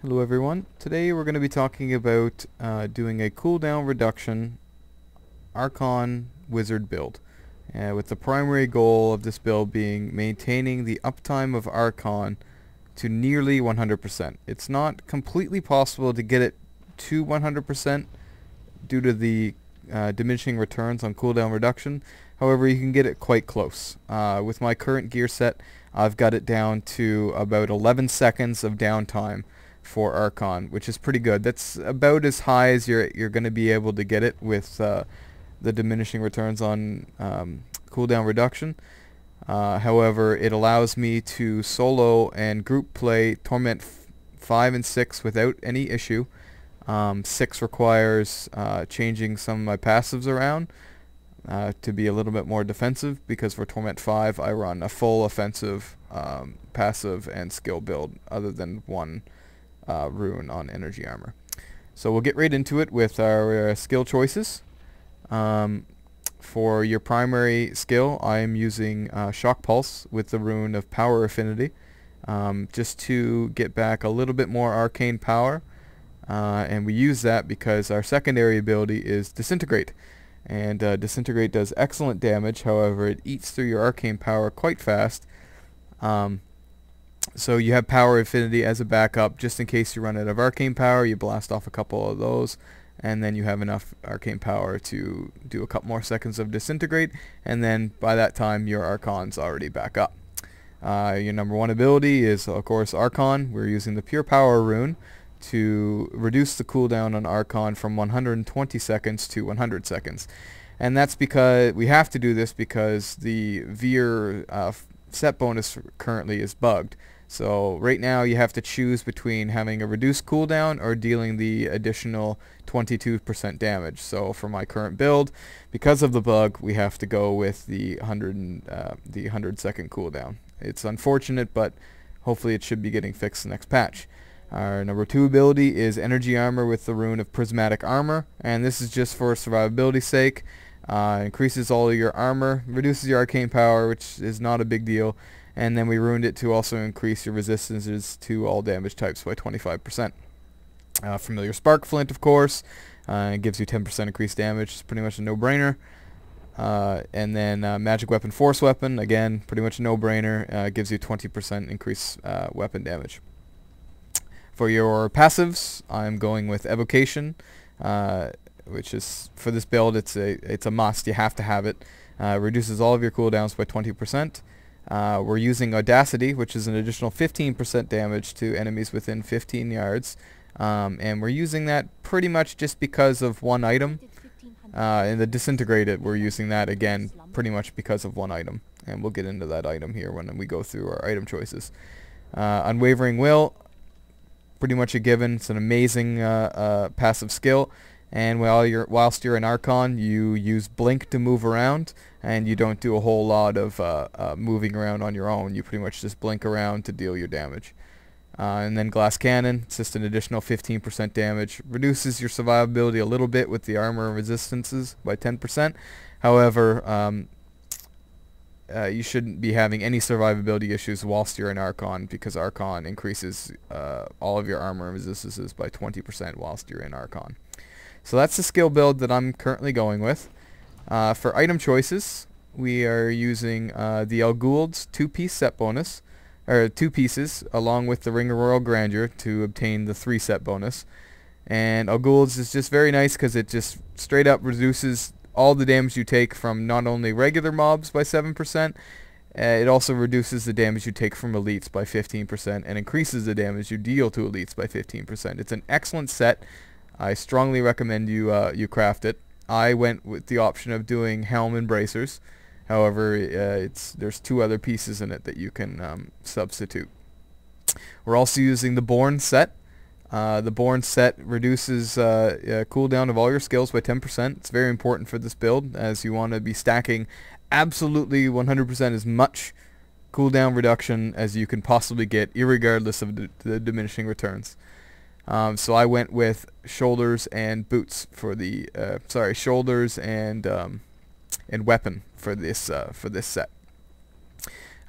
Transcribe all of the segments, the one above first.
Hello everyone. Today we're going to be talking about doing a cooldown reduction Archon Wizard build, with the primary goal of this build being maintaining the uptime of Archon to nearly 100%. It's not completely possible to get it to 100% due to the diminishing returns on cooldown reduction. However, you can get it quite close. With my current gear set, I've got it down to about 11 seconds of downtime for Archon, which is pretty good. That's about as high as you're going to be able to get it with the diminishing returns on cooldown reduction. However, it allows me to solo and group play Torment 5 and 6 without any issue. 6 requires changing some of my passives around to be a little bit more defensive, because for Torment 5 I run a full offensive passive and skill build other than one rune on energy armor. So we'll get right into it with our skill choices. For your primary skill, I am using Shock Pulse with the rune of Power Affinity, just to get back a little bit more arcane power, and we use that because our secondary ability is Disintegrate, and Disintegrate does excellent damage. However, it eats through your arcane power quite fast. So you have Power Affinity as a backup, just in case you run out of arcane power. You blast off a couple of those, and then you have enough arcane power to do a couple more seconds of Disintegrate, and then by that time your Archon's already back up. Your number one ability is, of course, Archon. We're using the Pure Power rune to reduce the cooldown on Archon from 120 seconds to 100 seconds. And that's because we have to do this because the Veer set bonus currently is bugged. So right now you have to choose between having a reduced cooldown or dealing the additional 22% damage. So for my current build, because of the bug, we have to go with the 100 second cooldown. It's unfortunate, but hopefully it should be getting fixed the next patch. Our number 2 ability is Energy Armor with the rune of Prismatic Armor, and this is just for survivability's sake. Increases all of your armor, reduces your arcane power, which is not a big deal, and then we ruined it to also increase your resistances to all damage types by 25%. Familiar Spark Flint, of course, gives you 10% increased damage. It's pretty much a no-brainer. And then Magic Weapon Force Weapon, again, pretty much a no-brainer. Gives you 20% increased weapon damage. For your passives, I'm going with Evocation, which is, for this build, it's a must. You have to have it. Reduces all of your cooldowns by 20%. We're using Audacity, which is an additional 15% damage to enemies within 15 yards. And we're using that pretty much just because of one item. And the Disintegrated, we're using that again pretty much because of one item. And we'll get into that item here when we go through our item choices. Unwavering Will, pretty much a given. It's an amazing passive skill. And whilst you're an Archon, you use Blink to move around, and you don't do a whole lot of moving around on your own. You pretty much just blink around to deal your damage. And then Glass Cannon, it's just an additional 15% damage. Reduces your survivability a little bit with the armor and resistances by 10%. However, you shouldn't be having any survivability issues whilst you're an Archon, because Archon increases all of your armor and resistances by 20% whilst you're in Archon. So that's the skill build that I'm currently going with. For item choices, we are using the El Gould's 2-piece set bonus, or 2 pieces, along with the Ring of Royal Grandeur to obtain the 3 set bonus. And El Gould's is just very nice because it just straight up reduces all the damage you take from not only regular mobs by 7%, it also reduces the damage you take from elites by 15% and increases the damage you deal to elites by 15%. It's an excellent set. I strongly recommend you craft it. I went with the option of doing Helm and Bracers. However, there's 2 other pieces in it that you can substitute. We're also using the Born set. The Born set reduces cooldown of all your skills by 10%. It's very important for this build, as you want to be stacking absolutely 100% as much cooldown reduction as you can possibly get, irregardless of the diminishing returns. So I went with Shoulders and Boots for the Shoulders and Weapon for this set.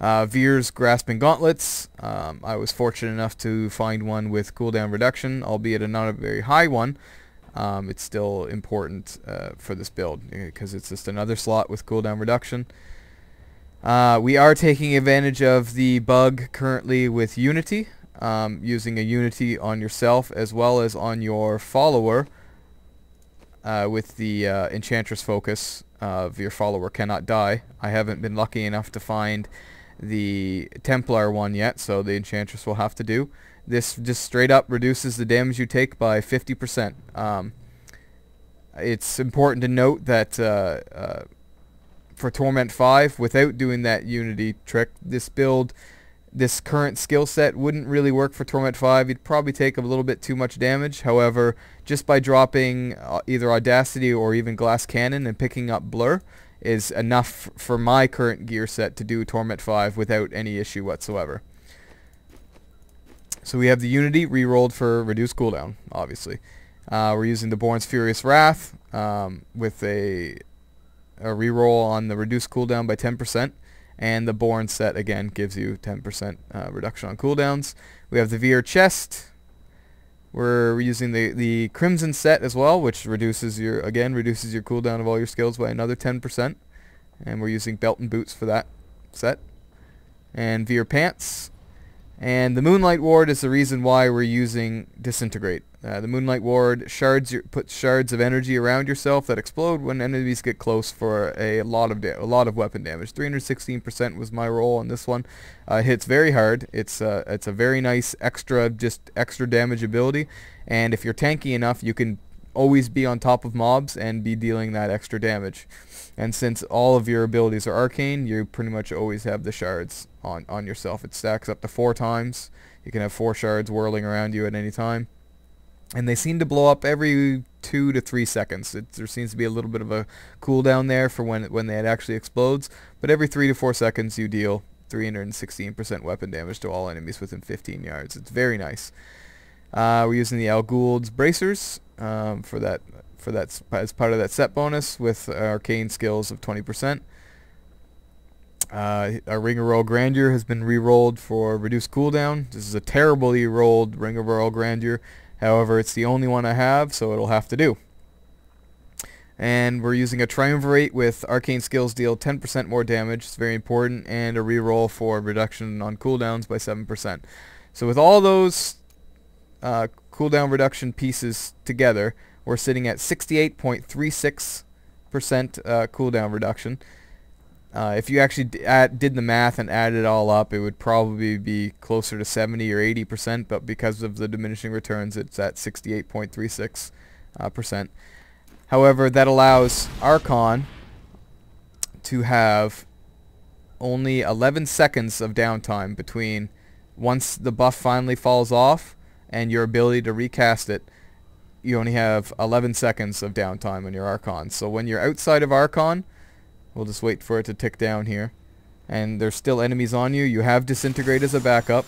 Veer's Grasping Gauntlets. I was fortunate enough to find one with cooldown reduction, albeit not a very high one. It's still important for this build because it's just another slot with cooldown reduction. We are taking advantage of the bug currently with Unity, using a Unity on yourself as well as on your follower with the Enchantress focus of your follower cannot die. I haven't been lucky enough to find the Templar one yet, so the Enchantress will have to do. This just straight up reduces the damage you take by 50%. It's important to note that for Torment 5, without doing that Unity trick, this build, this current skill set wouldn't really work for Torment 5. You'd probably take a little bit too much damage. However, just by dropping either Audacity or even Glass Cannon and picking up Blur is enough for my current gear set to do Torment 5 without any issue whatsoever. So we have the Unity re-rolled for reduced cooldown, obviously. We're using the Born's Furious Wrath with a reroll on the reduced cooldown by 10%, and the Born set again gives you 10% reduction on cooldowns. We have the Veer Chest. We're using the Crimson set as well, which reduces your cooldown of all your skills by another 10%, and we're using Belt and Boots for that set. And Veer Pants. And the Moonlight Ward is the reason why we're using Disintegrate. The Moonlight Ward puts shards of energy around yourself that explode when enemies get close for a lot of weapon damage. 316% was my roll on this one. Hits very hard. It's a very nice extra damage ability, and if you're tanky enough, you can always be on top of mobs and be dealing that extra damage. And since all of your abilities are arcane, you pretty much always have the shards on yourself. It stacks up to 4 times. You can have 4 shards whirling around you at any time. And they seem to blow up every 2 to 3 seconds. There seems to be a little bit of a cooldown there for when it actually explodes. But every 3 to 4 seconds you deal 316% weapon damage to all enemies within 15 yards. It's very nice. We're using the Al Ghul's Bracers for that as part of that set bonus with arcane skills of 20%. Our Ring of Royal Grandeur has been re-rolled for reduced cooldown. This is a terribly rolled Ring of Royal Grandeur. However, it's the only one I have, so it'll have to do. And we're using a Triumvirate with arcane skills deal 10% more damage. It's very important, and a re-roll for reduction on cooldowns by 7%. So with all those cooldown reduction pieces together, we're sitting at 68.36% cooldown reduction. If you actually did the math and added it all up, it would probably be closer to 70 or 80%, but because of the diminishing returns, it's at 68.36%. However, that allows Archon to have only 11 seconds of downtime between once the buff finally falls off and your ability to recast it. You only have 11 seconds of downtime on your Archon. So when you're outside of Archon, we'll just wait for it to tick down here, and there's still enemies on you, you have Disintegrate as a backup,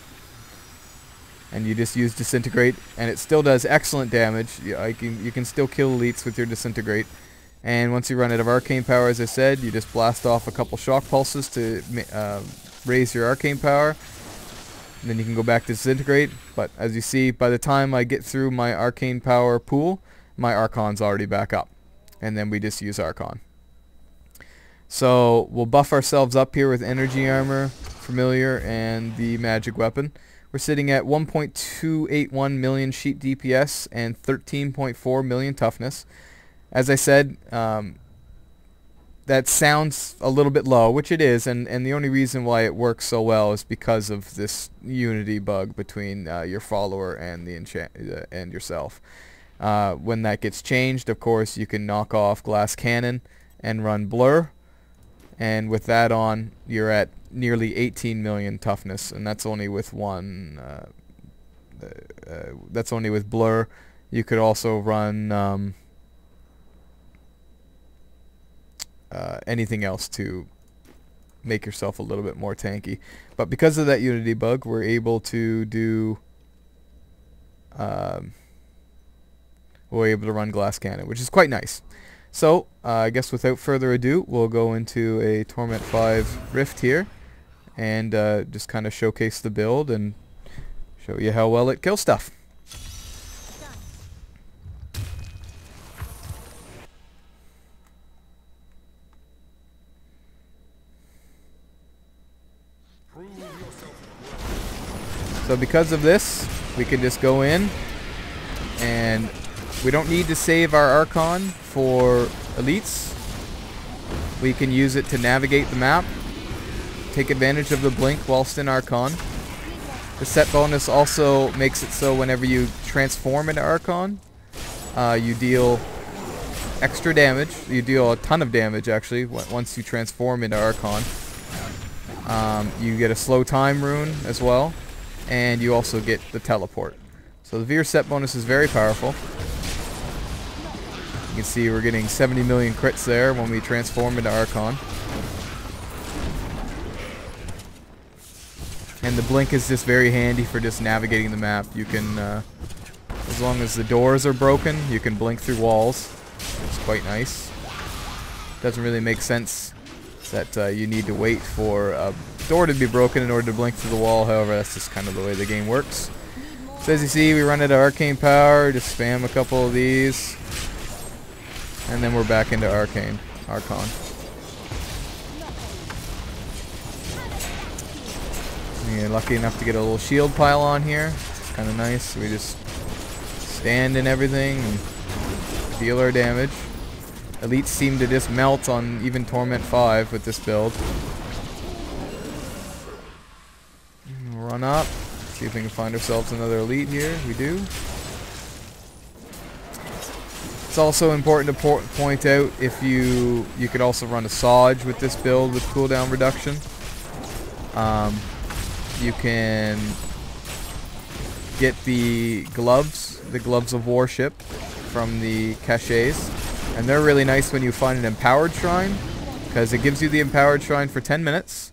and you just use Disintegrate, and it still does excellent damage. You can still kill elites with your Disintegrate, and once you run out of arcane power, as I said, you just blast off a couple shock pulses to raise your arcane power, and then you can go back to Disintegrate. But as you see, by the time I get through my arcane power pool, my Archon's already back up, and then we just use Archon. So we'll buff ourselves up here with Energy Armor, Familiar, and the Magic Weapon. We're sitting at 1.281 million sheet DPS and 13.4 million toughness. As I said, that sounds a little bit low, which it is, and the only reason why it works so well is because of this unity bug between your follower and and yourself. When that gets changed, of course, you can knock off Glass Cannon and run Blur, and with that on, you're at nearly 18 million toughness, and that's only with that's only with Blur. You could also run anything else to make yourself a little bit more tanky. But because of that unity bug, we're able to do run Glass Cannon, which is quite nice. So I guess without further ado, we'll go into a Torment 5 Rift here, and just kind of showcase the build and show you how well it kills stuff. So because of this, we can just go in, and we don't need to save our Archon for elites. We can use it to navigate the map, take advantage of the blink whilst in Archon. The set bonus also makes it so whenever you transform into Archon, you deal extra damage. You deal a ton of damage actually once you transform into Archon. You get a slow time rune as well, and you also get the teleport. So the Veer set bonus is very powerful. You can see we're getting 70 million crits there when we transform into Archon. And the blink is just very handy for just navigating the map. You can, as long as the doors are broken, you can blink through walls. It's quite nice. Doesn't really make sense that you need to wait for a door to be broken in order to blink through the wall. However, that's just kind of the way the game works. So as you see, we run into arcane power, just spam a couple of these, and then we're back into Archon. You're lucky enough to get a little shield pile on here. It's kind of nice. We just stand in everything and deal our damage. Elites seem to just melt on even Torment 5 with this build. Run up, see if we can find ourselves another elite here. We do. It's also important to point out if you could also run a Saj with this build with cooldown reduction. You can get the gloves of worship from the caches, and they're really nice when you find an empowered shrine, because it gives you the empowered shrine for 10 minutes,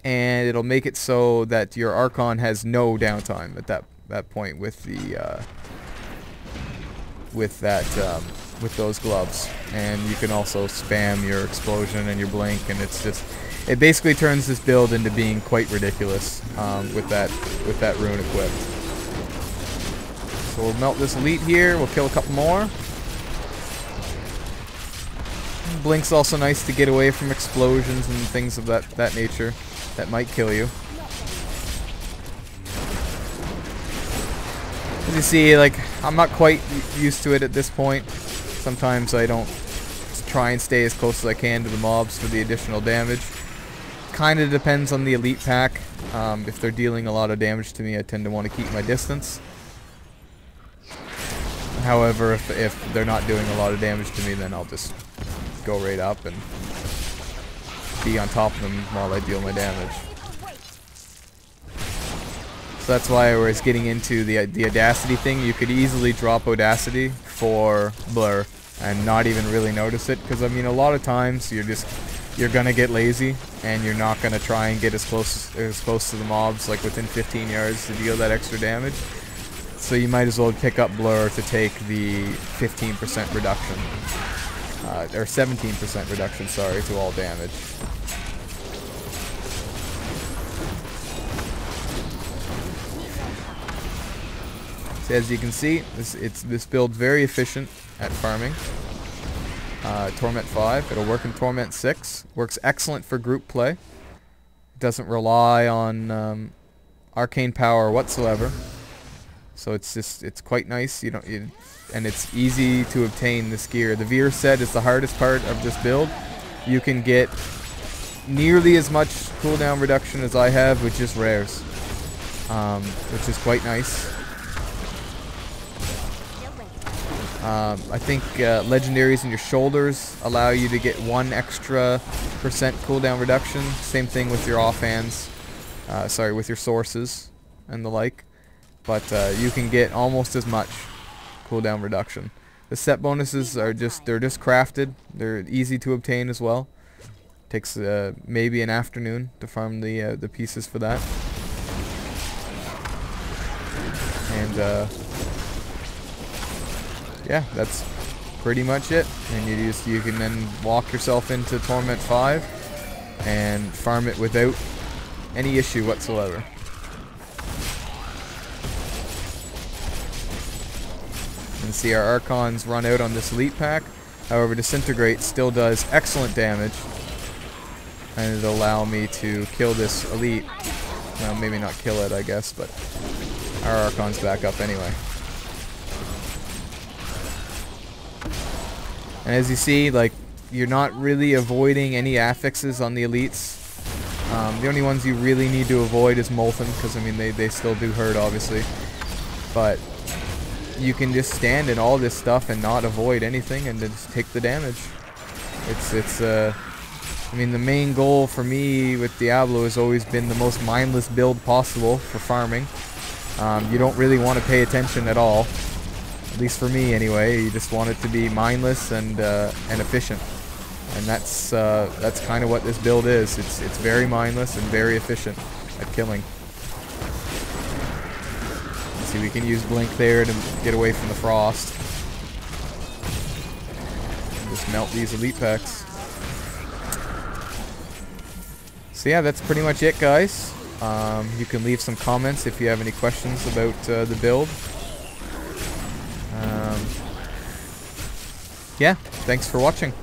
and it'll make it so that your Archon has no downtime at that point with the with those gloves. And you can also spam your explosion and your blink, and it basically turns this build into being quite ridiculous with that rune equipped. So we'll melt this elite here. We'll kill a couple more. Blink's also nice to get away from explosions and things of that nature that might kill you. As you see, like, I'm not quite used to it at this point. Sometimes I don't try and stay as close as I can to the mobs for the additional damage. Kind of depends on the elite pack. If they're dealing a lot of damage to me, I tend to want to keep my distance. However, if they're not doing a lot of damage to me, then I'll just go right up and be on top of them while I deal my damage. So that's why I was getting into the Audacity thing. You could easily drop Audacity for Blur and not even really notice it, because I mean, a lot of times you're gonna get lazy and you're not gonna try and get as close to the mobs, like within 15 yards, to deal that extra damage. So you might as well pick up Blur to take the 15% reduction, or 17% reduction, sorry, to all damage. So as you can see, this build's very efficient at farming. Torment 5, it'll work in Torment 6. Works excellent for group play. It doesn't rely on arcane power whatsoever. So it's quite nice. And it's easy to obtain this gear. The Veer set is the hardest part of this build. You can get nearly as much cooldown reduction as I have with just rares, which is quite nice. I think legendaries in your shoulders allow you to get 1 extra % cooldown reduction. Same thing with your offhands, with your sources and the like. But you can get almost as much cooldown reduction. The set bonuses are they're just crafted. They're easy to obtain as well. Takes maybe an afternoon to farm the pieces for that. And yeah, that's pretty much it. And you can then walk yourself into Torment 5 and farm it without any issue whatsoever. And see our Archons run out on this elite pack. However, Disintegrate still does excellent damage. And it'll allow me to kill this elite. Well, maybe not kill it, I guess, but our Archon's back up anyway. And as you see, like, you're not really avoiding any affixes on the elites. The only ones you really need to avoid is Molten, because I mean they still do hurt, obviously. But you can just stand in all this stuff and not avoid anything and just take the damage. I mean, the main goal for me with Diablo has always been the most mindless build possible for farming. You don't really want to pay attention at all. At least for me, anyway. You just want it to be mindless and efficient, and that's kind of what this build is. It's very mindless and very efficient at killing. See, we can use Blink there to get away from the frost. And just melt these elite packs. So yeah, that's pretty much it, guys. You can leave some comments if you have any questions about the build. Yeah, thanks for watching.